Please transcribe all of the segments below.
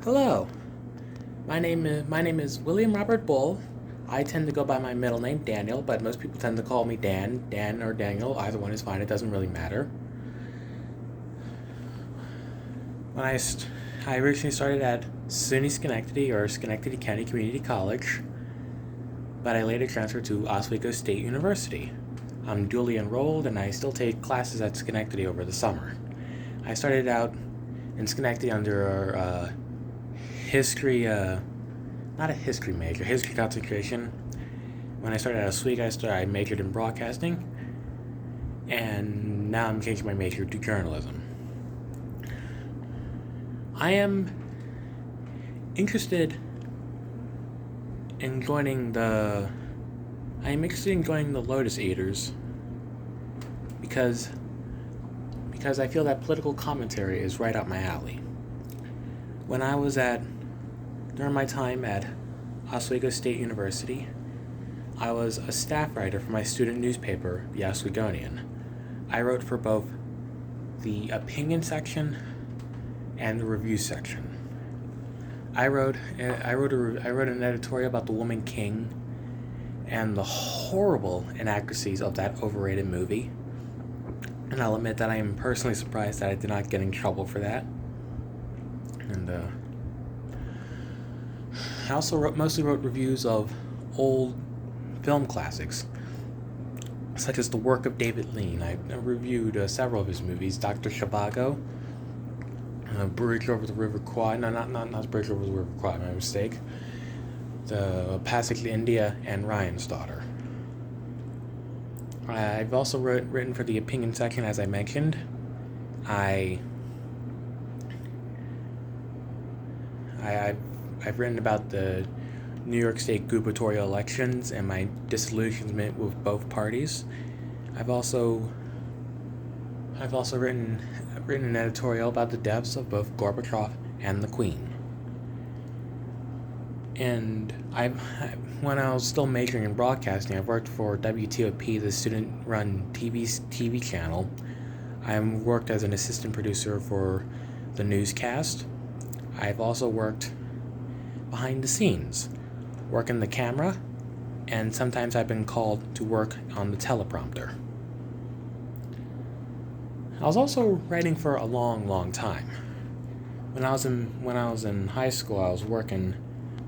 Hello, my name is William Robert Bull. I tend to go by my middle name Daniel, but most people tend to call me Dan or Daniel. Either one is fine. It doesn't really matter. When I originally started at SUNY Schenectady or Schenectady County Community College, but I later transferred to Oswego State University. I'm dually enrolled and I still take classes at Schenectady over the summer. I started out in Schenectady under history, not a history major, history concentration. When I started at Oswego, I majored in broadcasting, and now I'm changing my major to journalism. I am interested in joining the. I am interested in joining the Lotus Eaters because I feel that political commentary is right up my alley. When I was at During my time at Oswego State University, I was a staff writer for my student newspaper, The Oswegonian. I wrote for both the opinion section and the review section. I wrote an editorial about The Woman King and the horrible inaccuracies of that overrated movie. And I'll admit that I am personally surprised that I did not get in trouble for that. And I also mostly wrote reviews of old film classics, such as the work of David Lean. I reviewed several of his movies: Doctor Zhivago, Bridge Over the River Kwai. No, not Bridge Over the River Kwai. My mistake. The Passage to India and Ryan's Daughter. I've also written for the opinion section, as I mentioned. I I've written about the New York State gubernatorial elections and my disillusionment with both parties. I've also written an editorial about the deaths of both Gorbachev and the Queen. And when I was still majoring in broadcasting, I worked for WTOP, the student-run TV channel. I worked as an assistant producer for the newscast. I've also worked behind the scenes, working the camera, and sometimes I've been called to work on the teleprompter. I was also writing for a long time. When I was in high school, I was working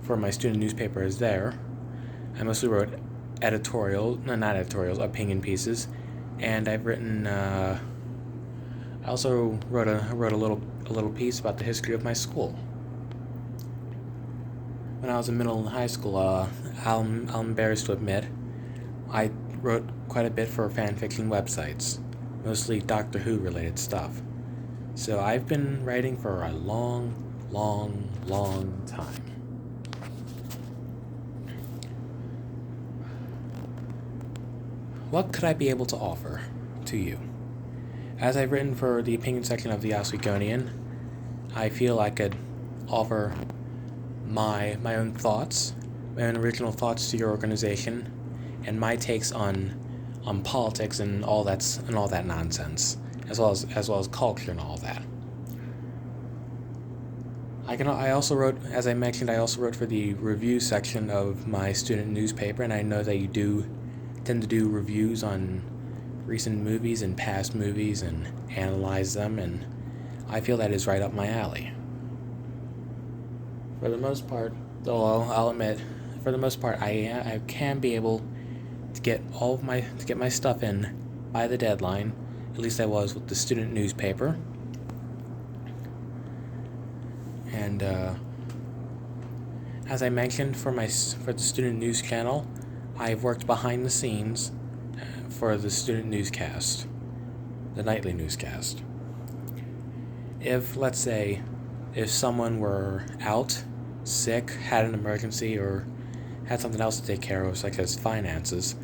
for my student newspapers there. I mostly wrote opinion pieces, and I've written. I also wrote a little piece about the history of my school. When I was in middle and high school, I'm embarrassed to admit, I wrote quite a bit for fan fiction websites, mostly Doctor Who related stuff. So I've been writing for a long time. What could I be able to offer to you? As I've written for the opinion section of the Oswegonian, I feel I could offer my own thoughts, my own original thoughts to your organization, and my takes on politics and all that nonsense, as well as culture and all that. I also wrote, as I mentioned, I also wrote for the review section of my student newspaper, and I know that you do tend to do reviews on recent movies and past movies and analyze them, and I feel that is right up my alley. For the most part, though I'll admit, for the most part, I can be able to get my stuff in by the deadline. At least I was with the student newspaper. And as I mentioned, for the student news channel, I've worked behind the scenes for the student newscast, the nightly newscast. Let's say, if someone were out, sick, had an emergency, or had something else to take care of, such as finances,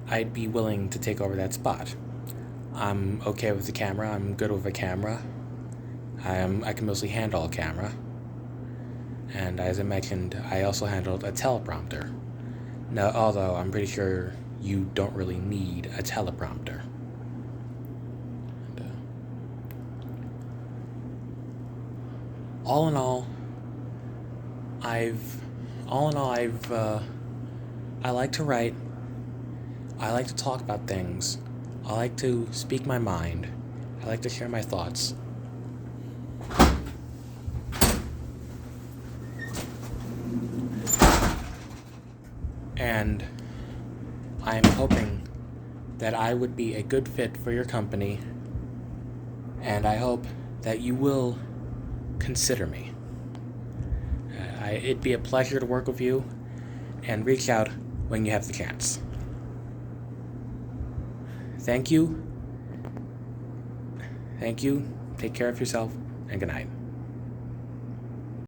I'd be willing to take over that spot. I'm okay with the camera. I'm good with a camera. I can mostly handle a camera. And as I mentioned, I also handled a teleprompter. Now, although I'm pretty sure you don't really need a teleprompter. All in all, all in all, I like to write. I like to talk about things. I like to speak my mind. I like to share my thoughts. And I am hoping that I would be a good fit for your company, and I hope that you will consider me. It'd be a pleasure to work with you, and reach out when you have the chance. Thank you. Take care of yourself, and good night.